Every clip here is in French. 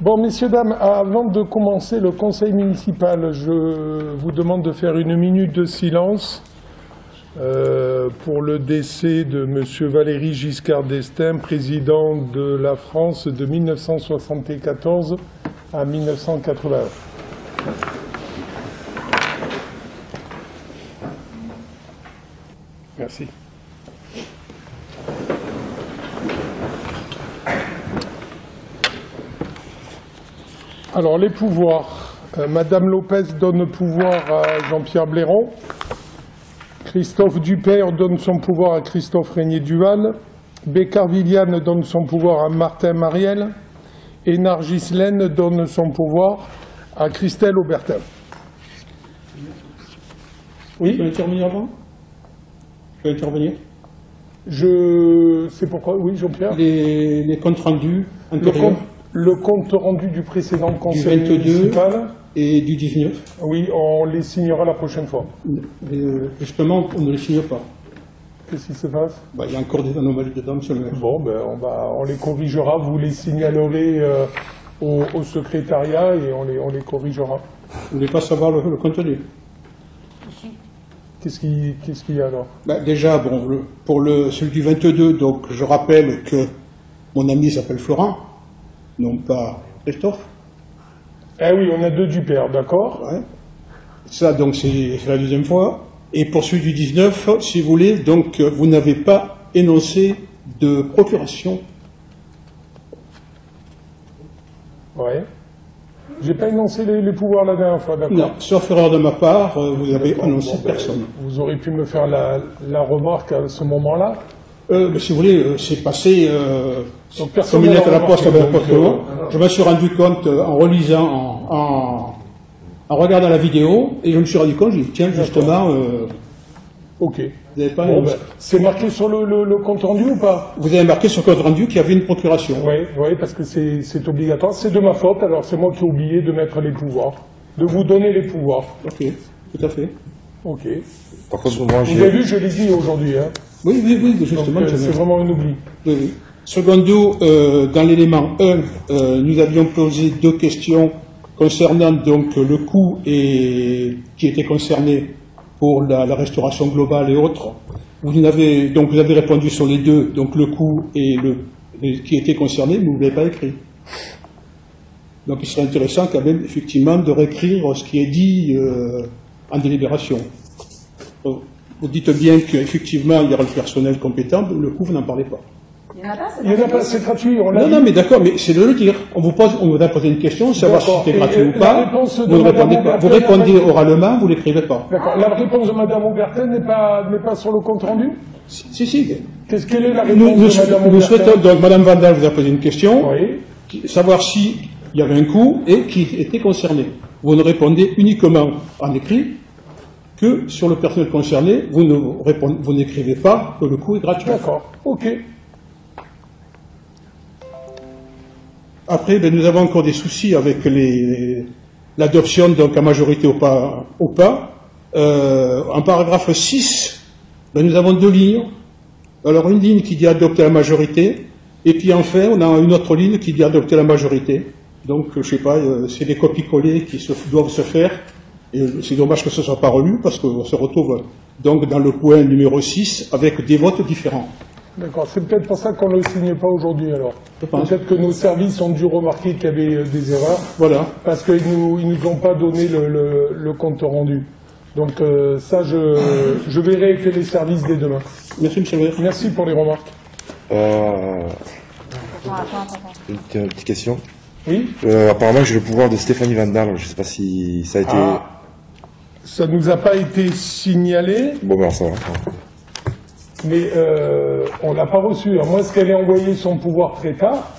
Bon, messieurs, dames, avant de commencer le conseil municipal, je vous demande de faire une minute de silence pour le décès de M. Valéry Giscard d'Estaing, président de la France de 1974 à 1981. Merci. Alors, les pouvoirs. Madame Lopez donne le pouvoir à Jean-Pierre Blairon. Christophe Dupère donne son pouvoir à Christophe Régnier-Duval. Bécard Viviane donne son pouvoir à Martin Mariel. Et Nargis-Laine donne son pouvoir à Christelle Aubertin. Oui. Je peux intervenir avant? Je peux intervenir? C'est pourquoi? Oui, Jean-Pierre. Les comptes rendus antérieurs. Le compte rendu du précédent conseil municipal et du 19. Oui, on les signera la prochaine fois. Justement, on ne les signe pas. Qu'est-ce qui se passe? Il y a encore des anomalies dedans, monsieur le maire. Bon, on les corrigera, vous les signalerez au secrétariat et on les corrigera. Vous ne voulez pas savoir le contenu? Qu'est-ce qu'il y a alors? Déjà, bon, pour celui du 22, donc je rappelle que mon ami s'appelle Florent, non pas Christophe. Eh oui, on a deux du père, d'accord. Ouais. Ça, donc, c'est la deuxième fois. Et pour celui du 19, si vous voulez, donc, vous n'avez pas énoncé de procuration. Ouais. J'ai pas énoncé les pouvoirs la dernière fois, d'accord. Non, sauf erreur de ma part, vous avez énoncé personne. Vous aurez pu me faire la remarque à ce moment-là. Si vous voulez, c'est passé comme une lettre à la poste avec un porte-clés. Je me suis rendu compte en relisant, en regardant la vidéo, et je me suis rendu compte, j'ai dit, tiens, justement, ok. Vous n'avez pas c'est marqué sur le compte rendu ou pas? Vous avez marqué sur le compte rendu qu'il y avait une procuration. Oui, parce que c'est obligatoire. C'est de ma faute, alors c'est moi qui ai oublié de mettre les pouvoirs, de vous donner les pouvoirs. Ok, tout à fait. Ok. Par contre, moi, vous avez vu, je l'ai dit aujourd'hui. Hein. Oui, justement. C'est vraiment un oubli. Oui. Secondo, dans l'élément 1, nous avions posé deux questions concernant donc le coût qui était concerné pour la restauration globale et autres. Vous avez répondu sur les deux, donc le coût et qui était concerné, mais vous ne l'avez pas écrit. Donc il serait intéressant quand même effectivement de réécrire ce qui est dit en délibération. Vous dites bien qu'effectivement il y aura le personnel compétent, le coût vous n'en parlez pas. Il n'y en a pas, c'est gratuit. Non, mais d'accord, mais c'est de le dire. On vous a posé une question, savoir si c'était gratuit ou pas. Vous ne répondez pas. Vous répondez oralement, vous ne l'écrivez pas. D'accord. La réponse de Mme Aubertin n'est pas sur le compte rendu? Si. Quelle est la réponse de Mme Aubertin? Nous souhaitons, donc Mme Vandal vous a posé une question, oui. Savoir s'il y avait un coût et qui était concerné. Vous ne répondez uniquement en écrit que sur le personnel concerné, vous n'écrivez pas que le coût est gratuit. D'accord, ok. Après, nous avons encore des soucis avec l'adoption, donc à majorité ou pas. En paragraphe 6, nous avons deux lignes. Alors, une ligne qui dit adopter à la majorité, et puis enfin, on a une autre ligne qui dit adopter à la majorité. Donc, je sais pas, c'est des copies-collées qui doivent se faire, et c'est dommage que ce ne soit pas relu, parce qu'on se retrouve donc dans le point numéro 6 avec des votes différents. D'accord, c'est peut-être pour ça qu'on ne le signe pas aujourd'hui alors. Peut-être que nos services ont dû remarquer qu'il y avait des erreurs. Voilà. Parce qu'ils nous ont pas donné le compte rendu. Donc ça, je verrai avec les services dès demain. Merci, monsieur le maire. Merci pour les remarques. Une petite question. Oui. Apparemment, j'ai le pouvoir de Stéphanie Vandal. Je ne sais pas si ça a été... Ça nous a pas été signalé. Bon, ben ça va. Mais on l'a pas reçu. Alors, moi, est-ce qu'elle a envoyé son pouvoir très tard?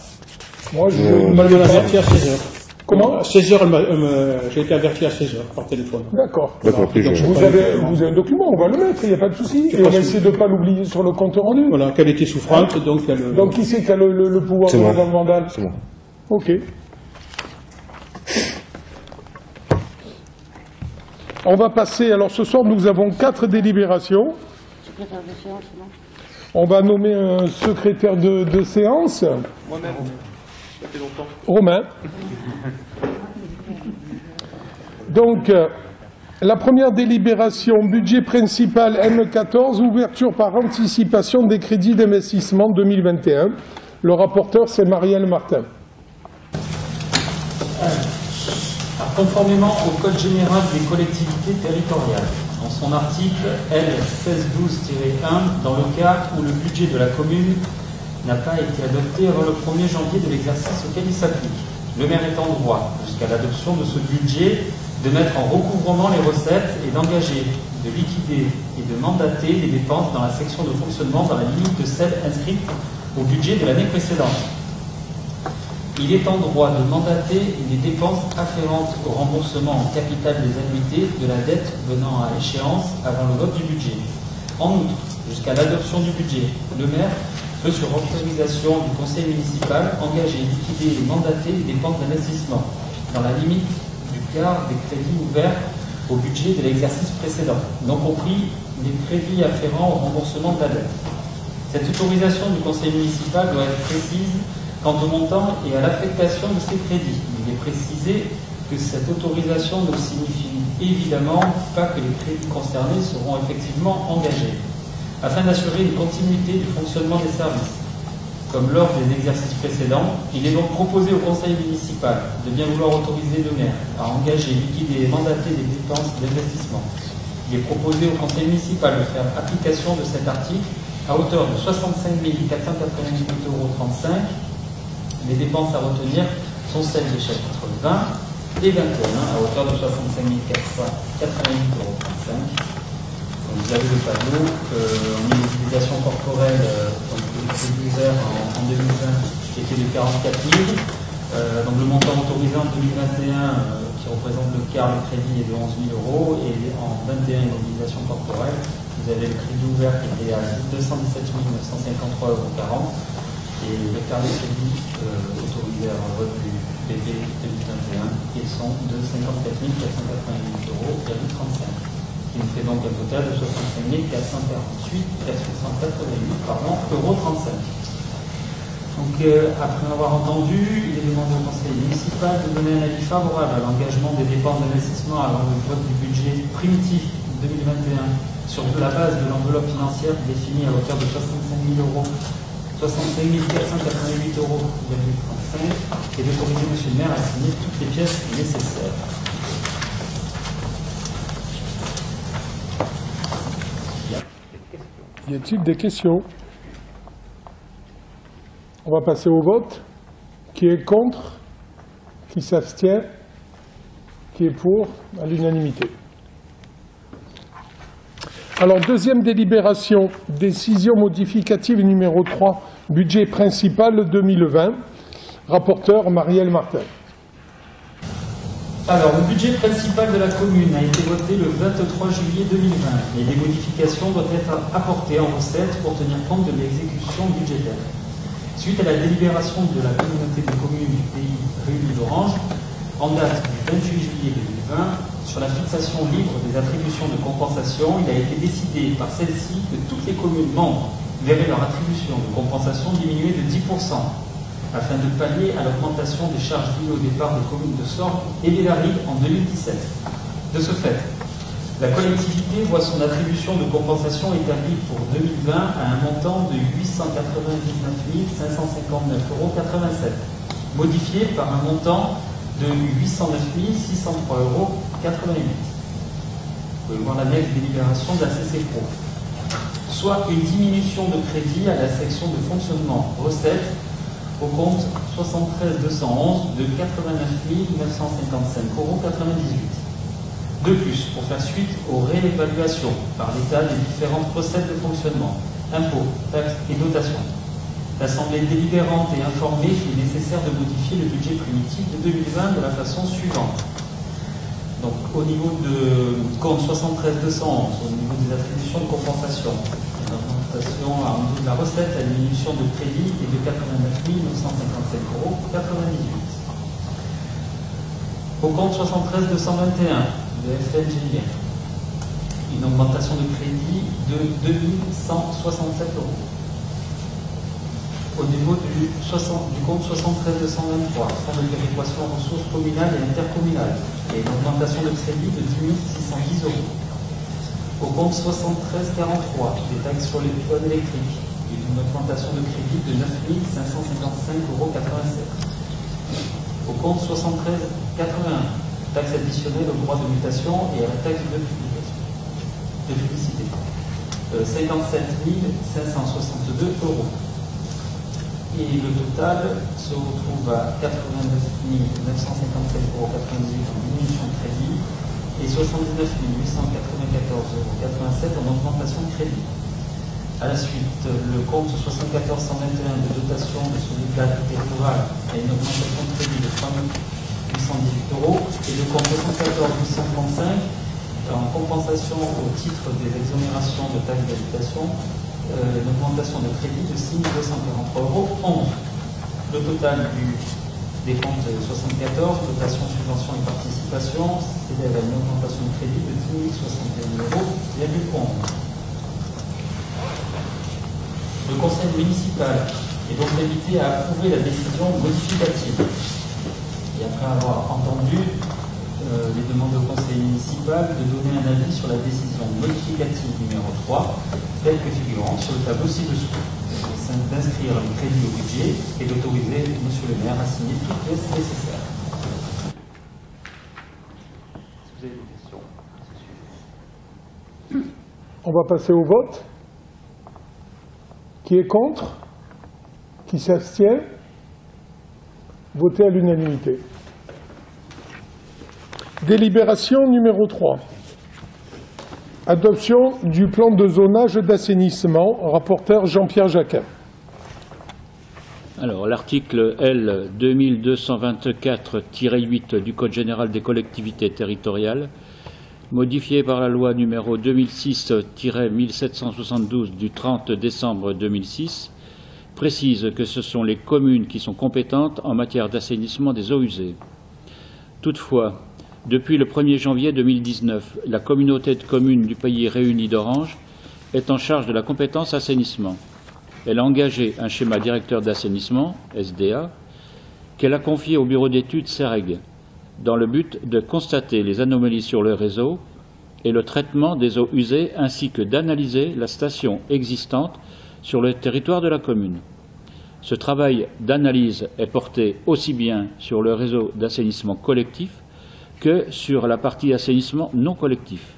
Moi, je m'a averti à 16h. Comment? À 16h, j'ai été averti à 16h par téléphone. D'accord. D'accord, plus Vous avez un document, on va le mettre, il n'y a pas de souci. Et on va essayer de ne pas l'oublier sur le compte rendu. Voilà, qu'elle était souffrante, donc elle... Donc qui c'est qui a le pouvoir de Mme Vandal? C'est moi. Ok. On va passer, alors ce soir nous avons 4 délibérations. Secrétaire de séance, non? On va nommer un secrétaire de séance. Moi-même. Ça fait longtemps. Romain. Donc, la première délibération, budget principal M14, ouverture par anticipation des crédits d'investissement 2021. Le rapporteur, c'est Marielle Martin. Alors, conformément au Code général des collectivités territoriales, dans son article L1612-1, dans le cas où le budget de la commune n'a pas été adopté avant le 1er janvier de l'exercice auquel il s'applique, le maire est en droit, jusqu'à l'adoption de ce budget, de mettre en recouvrement les recettes et d'engager, de liquider et de mandater les dépenses dans la section de fonctionnement dans la limite de celles inscrites au budget de l'année précédente. Il est en droit de mandater les dépenses afférentes au remboursement en capital des annuités de la dette venant à échéance avant le vote du budget. En outre, jusqu'à l'adoption du budget, le maire peut, sur autorisation du conseil municipal, engager, liquider et mandater les dépenses d'investissement dans la limite du quart des crédits ouverts au budget de l'exercice précédent, non compris les crédits afférents au remboursement de la dette. Cette autorisation du conseil municipal doit être précise quant au montant et à l'affectation de ces crédits. Il est précisé que cette autorisation ne signifie évidemment pas que les crédits concernés seront effectivement engagés. Afin d'assurer une continuité du fonctionnement des services, comme lors des exercices précédents, il est donc proposé au conseil municipal de bien vouloir autoriser le maire à engager, liquider et mandater les dépenses d'investissement. Il est proposé au conseil municipal de faire application de cet article à hauteur de 65 488,35 €. Les dépenses à retenir sont celles des chapitres 20 et 21 à hauteur de 65 488,35 €. Vous avez le tableau en utilisation corporelle, donc le crédit ouvert en 2020 qui était de 44 000. Donc le montant autorisé en 2021 qui représente le quart du crédit est de 11 000 €. Et en 21 mobilisation corporelle, vous avez le crédit ouvert qui était à 217 953,40 € et le quart du crédit autorisé à vote du PP 2021 qui sont de 54 488,35 €, qui nous fait donc un total de 65 448,35 €. Donc, après avoir entendu, il est demandé au conseil municipal de donner un avis favorable à l'engagement des dépenses d'investissement avant le vote du budget primitif 2021 sur la base de l'enveloppe financière définie à hauteur de 65 000 €, 65 488,35 € et d'autoriser M. le maire à signer toutes les pièces nécessaires. Y a-t-il des questions? On va passer au vote. Qui est contre? Qui s'abstient? Qui est pour? À l'unanimité. Alors, deuxième délibération, décision modificative numéro 3, budget principal 2020. Rapporteur Marielle Martin. Alors, le budget principal de la commune a été voté le 23 juillet 2020 et des modifications doivent être apportées en recettes pour tenir compte de l'exécution budgétaire. Suite à la délibération de la communauté de communes du pays réunie d'Orange, en date du 28 juillet 2020, sur la fixation libre des attributions de compensation, il a été décidé par celle-ci que toutes les communes membres verraient leur attribution de compensation diminuer de 10%, afin de pallier à l'augmentation des charges dues au départ des communes de Sorgues et d'Élarigue en 2017. De ce fait, la collectivité voit son attribution de compensation établie pour 2020 à un montant de 899 559,87 €, modifié par un montant de 809 603,88 €. Vous pouvez voir l'annexe délibération de la CCPRO. Soit une diminution de crédit à la section de fonctionnement recettes au compte 73 211 de 89 955,98 €. De plus, pour faire suite aux réévaluations par l'État des différentes recettes de fonctionnement, impôts, taxes et dotations, l'Assemblée délibérante est informée qu'il est nécessaire de modifier le budget primitif de 2020 de la façon suivante. Donc, au niveau de compte 73 211, au niveau des attributions de compensation, l'augmentation au niveau de la recette, la diminution de crédit est de 89 957,98 €. Au compte 73 221 de FNGIR, une augmentation de crédit de 2 167 €. au niveau du compte 73 223, Fonds de péréquation ressources communales et intercommunales, et une augmentation de crédit de 10 610 €. Au compte 73 43, des taxes sur les tonnes électriques, une augmentation de crédit de 9 555,87 €. Au compte 73 81, taxe additionnelle au droit de mutation et à la taxe de publicité. 57 562 €. Et le total se retrouve à 89 957,98 € en diminution de crédit et 79 894,87 € en augmentation de crédit. À la suite, le compte 74 121 de dotation de solidarité territoriale a une augmentation de crédit de 3 818 € et le compte 74 835 en compensation au titre des exonérations de taxes d'habitation, une augmentation de crédit de 6 243,11 €. Le total des comptes 74, dotation, subvention et participation, s'élève à une augmentation de crédit de 10 061,11 €. Le conseil municipal est donc invité à approuver la décision modificative. Et après avoir entendu les demandes au conseil municipal de donner un avis sur la décision modificative numéro 3, telle que figurante sur le tableau ci-dessous, d'inscrire le crédit au budget et d'autoriser M. le maire à signer toutes les pièces nécessaires. Si vous avez des questions à ce sujet. On va passer au vote. Qui est contre? Qui s'abstient? Voté à l'unanimité. Délibération numéro 3. Adoption du plan de zonage d'assainissement. Rapporteur Jean-Pierre Jacquin. Alors, l'article L 2224-8 du Code général des collectivités territoriales, modifié par la loi numéro 2006-1772 du 30 décembre 2006, précise que ce sont les communes qui sont compétentes en matière d'assainissement des eaux usées. Toutefois, depuis le 1er janvier 2019, la communauté de communes du Pays réuni d'Orange est en charge de la compétence assainissement. Elle a engagé un schéma directeur d'assainissement, SDA, qu'elle a confié au bureau d'études CEREG, dans le but de constater les anomalies sur le réseau et le traitement des eaux usées, ainsi que d'analyser la station existante sur le territoire de la commune. Ce travail d'analyse est porté aussi bien sur le réseau d'assainissement collectif que sur la partie assainissement non collectif.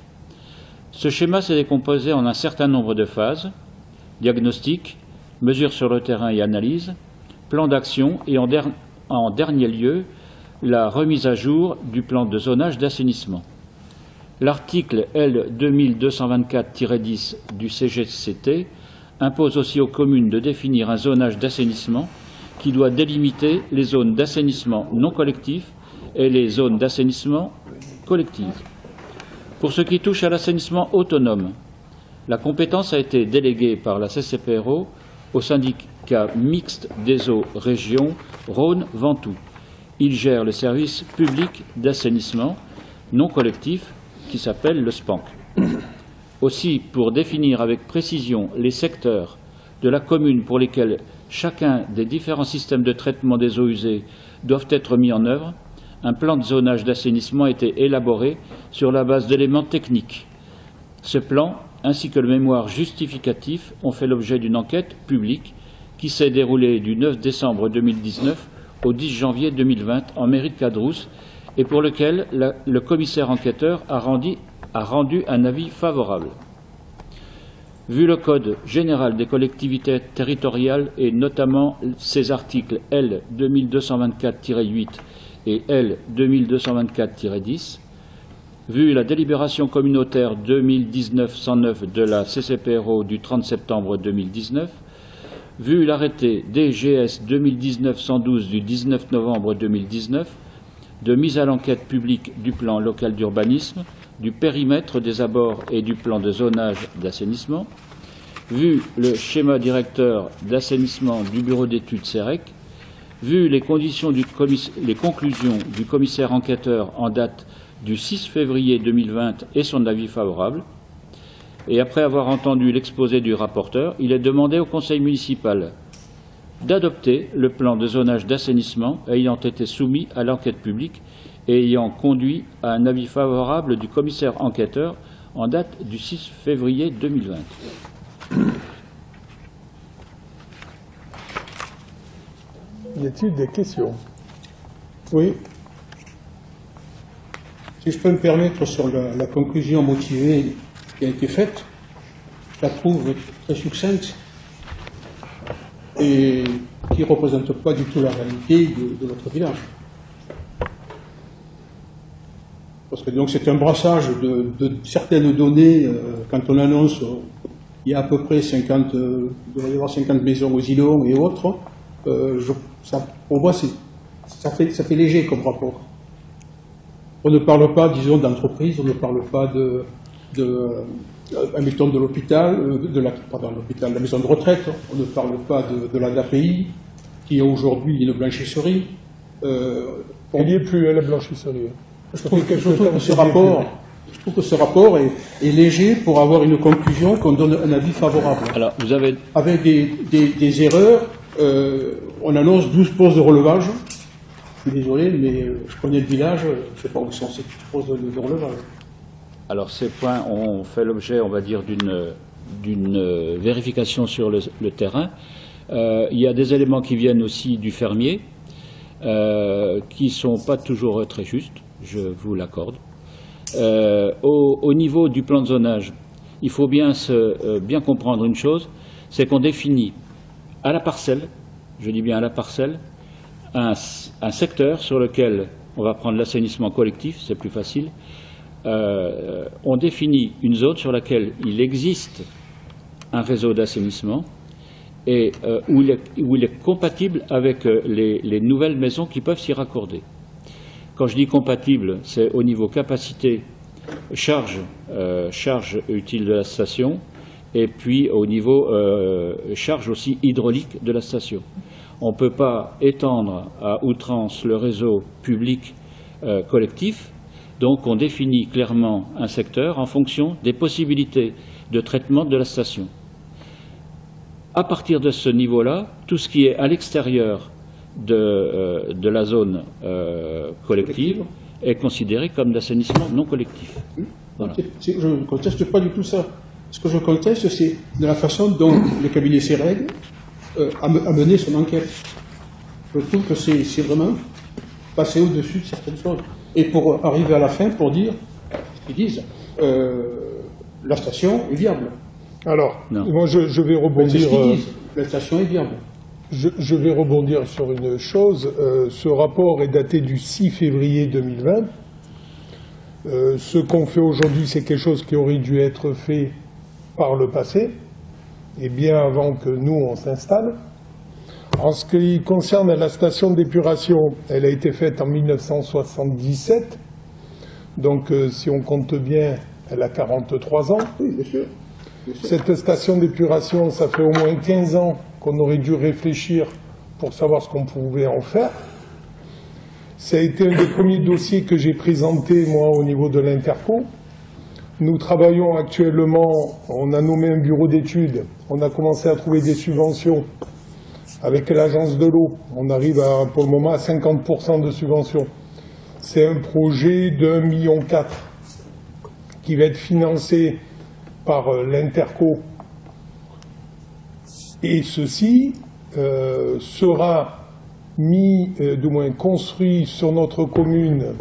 Ce schéma s'est décomposé en un certain nombre de phases: diagnostic, mesures sur le terrain et analyse, plan d'action et en dernier lieu, la remise à jour du plan de zonage d'assainissement. L'article L 2224-10 du CGCT impose aussi aux communes de définir un zonage d'assainissement qui doit délimiter les zones d'assainissement non collectif et les zones d'assainissement collectif. Pour ce qui touche à l'assainissement autonome, la compétence a été déléguée par la CCPRO au syndicat mixte des eaux région Rhône-Ventoux. Il gère le service public d'assainissement non collectif qui s'appelle le SPANC. Aussi, pour définir avec précision les secteurs de la commune pour lesquels chacun des différents systèmes de traitement des eaux usées doivent être mis en œuvre, un plan de zonage d'assainissement a été élaboré sur la base d'éléments techniques. Ce plan, ainsi que le mémoire justificatif, ont fait l'objet d'une enquête publique qui s'est déroulée du 9 décembre 2019 au 10 janvier 2020 en mairie de Cadrousse et pour lequel le commissaire enquêteur a rendu un avis favorable. Vu le Code général des collectivités territoriales et notamment ses articles L 2224-8 et L 2224-10, vu la délibération communautaire 2019-109 de la CCPRO du 30 septembre 2019, vu l'arrêté DGS 2019-112 du 19 novembre 2019, de mise à l'enquête publique du plan local d'urbanisme, du périmètre des abords et du plan de zonage d'assainissement, vu le schéma directeur d'assainissement du bureau d'études CEREC, vu les conclusions du commissaire enquêteur en date du 6 février 2020 et son avis favorable, et après avoir entendu l'exposé du rapporteur, il est demandé au conseil municipal d'adopter le plan de zonage d'assainissement ayant été soumis à l'enquête publique et ayant conduit à un avis favorable du commissaire enquêteur en date du 6 février 2020. Y a-t-il des questions? Oui. Si je peux me permettre sur la conclusion motivée qui a été faite, je la trouve très succincte et qui ne représente pas du tout la réalité de notre village. Parce que donc c'est un brassage de certaines données. Quand on annonce il y a à peu près 50, il doit y avoir 50 maisons aux îlots et autres, pour moi ça fait léger comme rapport. On ne parle pas, disons, d'entreprise, on ne parle pas admettons, de l'hôpital, de la maison de retraite, on ne parle pas de l'ADAPI, qui est aujourd'hui une blanchisserie. Il n'y est plus à la blanchisserie. Je trouve que ce rapport est léger pour avoir une conclusion qu'on donne un avis favorable. Alors, vous avez... Avec des erreurs, on annonce 12 postes de relevage. Je suis désolé, mais je connais le village, je ne sais pas où sont ces postes de relevage. Alors, ces points ont fait l'objet, on va dire, d'une vérification sur le terrain. Il y a des éléments qui viennent aussi du fermier, qui ne sont pas toujours très justes, je vous l'accorde. Au niveau du plan de zonage, il faut bien comprendre une chose, c'est qu'on définit à la parcelle, je dis bien à la parcelle, un secteur sur lequel on va prendre l'assainissement collectif, c'est plus facile. On définit une zone sur laquelle il existe un réseau d'assainissement et où il est compatible avec les nouvelles maisons qui peuvent s'y raccorder. Quand je dis compatible, c'est au niveau capacité, charge utile de la station, et puis au niveau charge aussi hydraulique de la station. On ne peut pas étendre à outrance le réseau public collectif, donc on définit clairement un secteur en fonction des possibilités de traitement de la station. À partir de ce niveau-là, tout ce qui est à l'extérieur de la zone collective est considéré comme d'assainissement non collectif. Voilà. Je ne conteste pas du tout ça. Ce que je conteste, c'est de la façon dont le cabinet CEREG a mené son enquête. Je trouve que c'est vraiment passer au-dessus de certaines choses. Et pour arriver à la fin, pour dire ce qu'ils disent, la station est viable. Alors, moi je vais rebondir. C'est ce qu'ils disent, la station est viable. Je vais rebondir sur une chose. Ce rapport est daté du 6 février 2020. Ce qu'on fait aujourd'hui, c'est quelque chose qui aurait dû être fait par le passé, et bien avant que nous, on s'installe. En ce qui concerne la station d'épuration, elle a été faite en 1977. Donc, si on compte bien, elle a 43 ans. Oui, bien sûr. Cette station d'épuration, ça fait au moins 15 ans qu'on aurait dû réfléchir pour savoir ce qu'on pouvait en faire. Ça a été un des premiers dossiers que j'ai présenté, moi, au niveau de l'Interco. Nous travaillons actuellement, on a nommé un bureau d'études, on a commencé à trouver des subventions avec l'agence de l'eau. On arrive pour le moment à 50% de subventions. C'est un projet de 1,4 million qui va être financé par l'Interco. Et ceci sera du moins construit sur notre commune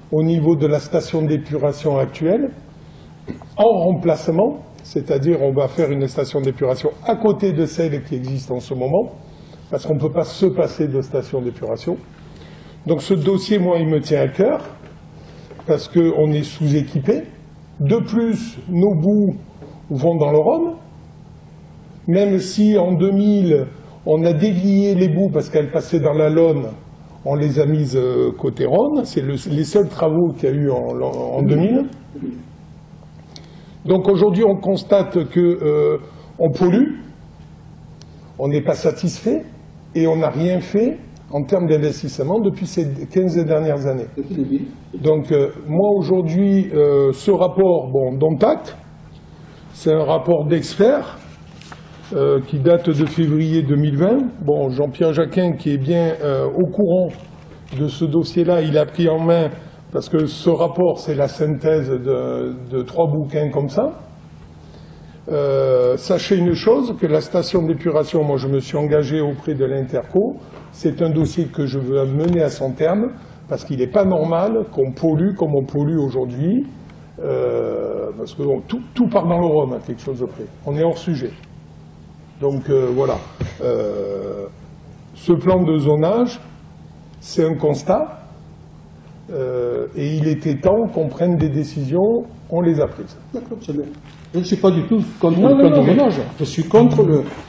au niveau de la station d'épuration actuelle, en remplacement, c'est-à-dire on va faire une station d'épuration à côté de celle qui existe en ce moment, parce qu'on ne peut pas se passer de station d'épuration. Donc ce dossier, moi, il me tient à cœur, parce qu'on est sous-équipé. De plus, nos boues vont dans le Rhône, même si en 2000, on a dévié les boues parce qu'elles passaient dans la Lonne, on les a mises côté Rhône. C'est les seuls travaux qu'il y a eu en 2000. Donc aujourd'hui, on constate qu'on pollue, on n'est pas satisfait et on n'a rien fait en termes d'investissement depuis ces 15 dernières années. Donc moi aujourd'hui, ce rapport, bon, dont acte, c'est un rapport d'experts. qui date de février 2020. Bon, Jean-Pierre Jacquin, qui est bien au courant de ce dossier-là, il a pris en main, parce que ce rapport, c'est la synthèse de 3 bouquins comme ça. Sachez une chose, que la station d'épuration, moi je me suis engagé auprès de l'Interco, c'est un dossier que je veux mener à son terme, parce qu'il n'est pas normal qu'on pollue comme on pollue aujourd'hui, parce que bon, tout part dans le Rhône, à quelque chose de près. On est hors sujet. Donc voilà. Ce plan de zonage, c'est un constat, et il était temps qu'on prenne des décisions, on les a prises. D'accord, c'est bien. Je ne suis pas du tout contre le plan de zonage. Je suis contre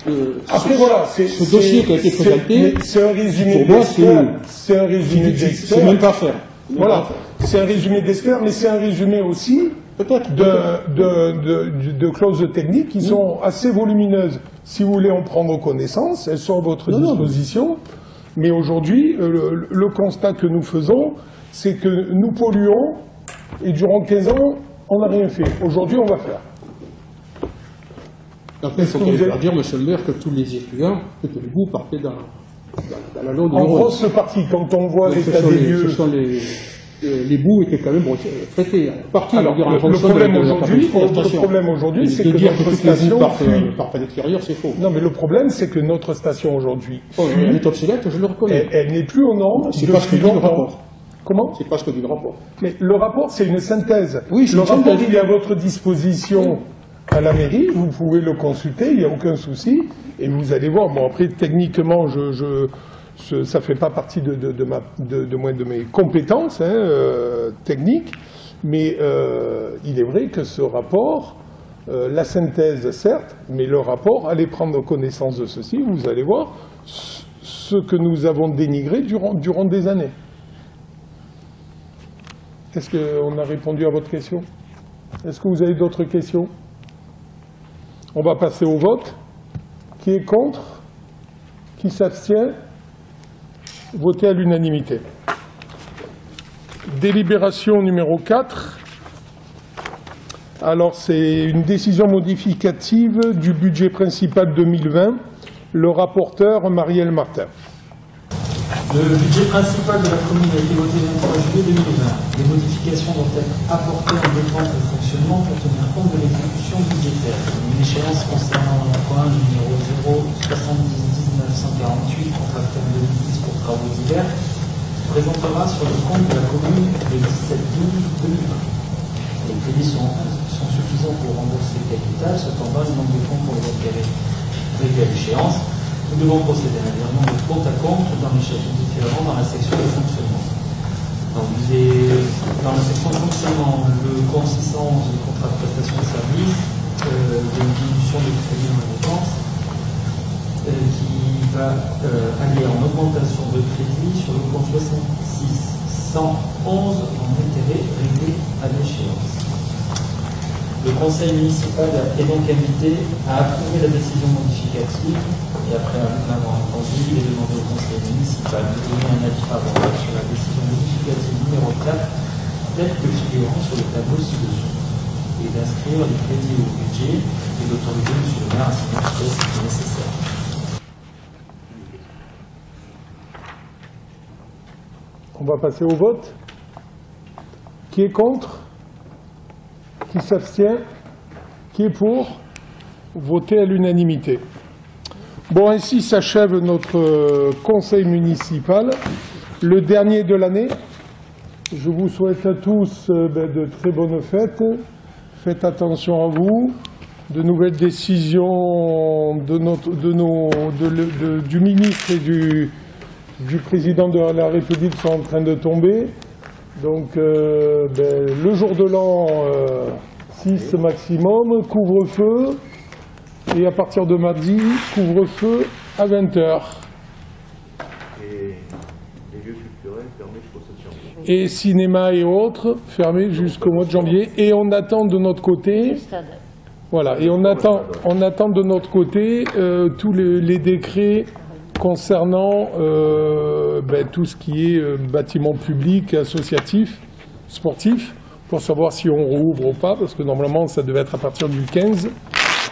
ce dossier qui a été présenté. C'est un résumé d'experts. C'est un résumé d'experts. C'est même pas faire. Voilà. C'est un résumé d'experts, mais c'est un résumé aussi de clauses techniques qui sont assez volumineuses. Si vous voulez en prendre connaissance, elles sont à votre disposition. Mais aujourd'hui, le constat que nous faisons, c'est que nous polluons et durant 15 ans, on n'a rien fait. Aujourd'hui, on va faire. Après, il faut dire, monsieur le maire, que tous les étudiants, que tous les bouts partaient dans la loi de En grosse partie, quand on voit l'état des lieux... Les bouts étaient quand même traités. Alors, le problème aujourd'hui, c'est que notre station partent à l'extérieur, c'est faux. Non, mais le problème, c'est que notre station aujourd'hui... Elle est obsolète, je le reconnais. Elle n'est plus aux normes. C'est pas ce que dit le rapport. Comment? C'est pas ce que dit le rapport. Mais le rapport, c'est une synthèse. Oui, le rapport, il est à votre disposition à la mairie, vous pouvez le consulter, il n'y a aucun souci, et vous allez voir. Bon, après, techniquement, ça ne fait pas partie de mes compétences techniques, mais il est vrai que ce rapport, la synthèse, certes, mais le rapport, allez prendre connaissance de ceci, vous allez voir ce que nous avons dénigré durant des années. Est-ce qu'on a répondu à votre question? Est-ce que vous avez d'autres questions? On va passer au vote. Qui est contre? Qui s'abstient? Voté à l'unanimité. Délibération numéro 4. Alors, c'est une décision modificative du budget principal 2020. Le rapporteur, Marielle Martin. Le budget principal de la commune a été voté le 23 juillet 2020. Les modifications doivent être apportées en dépenses de fonctionnement pour tenir compte de l'exécution budgétaire. Une échéance concernant l'emprunt numéro 0701948 contracteur 2010 pour travaux divers présentera sur le compte de la commune le 17/12/2020. Les crédits sont suffisants pour rembourser le capital, cependant il manque de fonds pour les opérer prévus à l'échéance. Nous devons procéder à un virement de compte à compte dans les chapitres différents dans la section de fonctionnement. Donc, dans la section de fonctionnement, le compte 611 du contrat de prestation de service, d'une diminution de crédit en dépense qui va aller en augmentation de crédit sur le compte 6611 en intérêt réglé à l'échéance. Le conseil municipal est donc invité à approuver la décision modificative et après l'avoir entendu, il est demandé au conseil municipal de donner un avis favorable sur la décision modificative numéro 4 telle que figurant sur le tableau ci-dessous et d'inscrire les crédits au budget et d'autoriser M. le maire à signer ce qui est nécessaire. On va passer au vote. Qui est contre? Qui s'abstient? Qui est pour? Voté à l'unanimité. Bon, ainsi s'achève notre conseil municipal, le dernier de l'année. Je vous souhaite à tous de très bonnes fêtes. Faites attention à vous. De nouvelles décisions du ministre et du président de la République sont en train de tomber. Donc, le jour de l'an, 6 maximum, couvre-feu, et à partir de mardi, couvre-feu à 20h. Et les lieux culturels fermés jusqu'au 7 janvier. Et cinéma et autres fermés jusqu'au mois de janvier. Et on attend de notre côté... Voilà, et on attend de notre côté tous les décrets concernant tout ce qui est bâtiment public, associatif, sportif, pour savoir si on rouvre ou pas, parce que normalement ça devait être à partir du 15.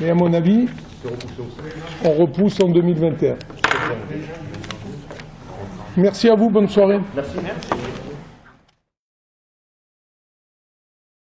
Mais à mon avis, C'est repoussé aussi. On repousse en 2021. Merci à vous, bonne soirée. Merci.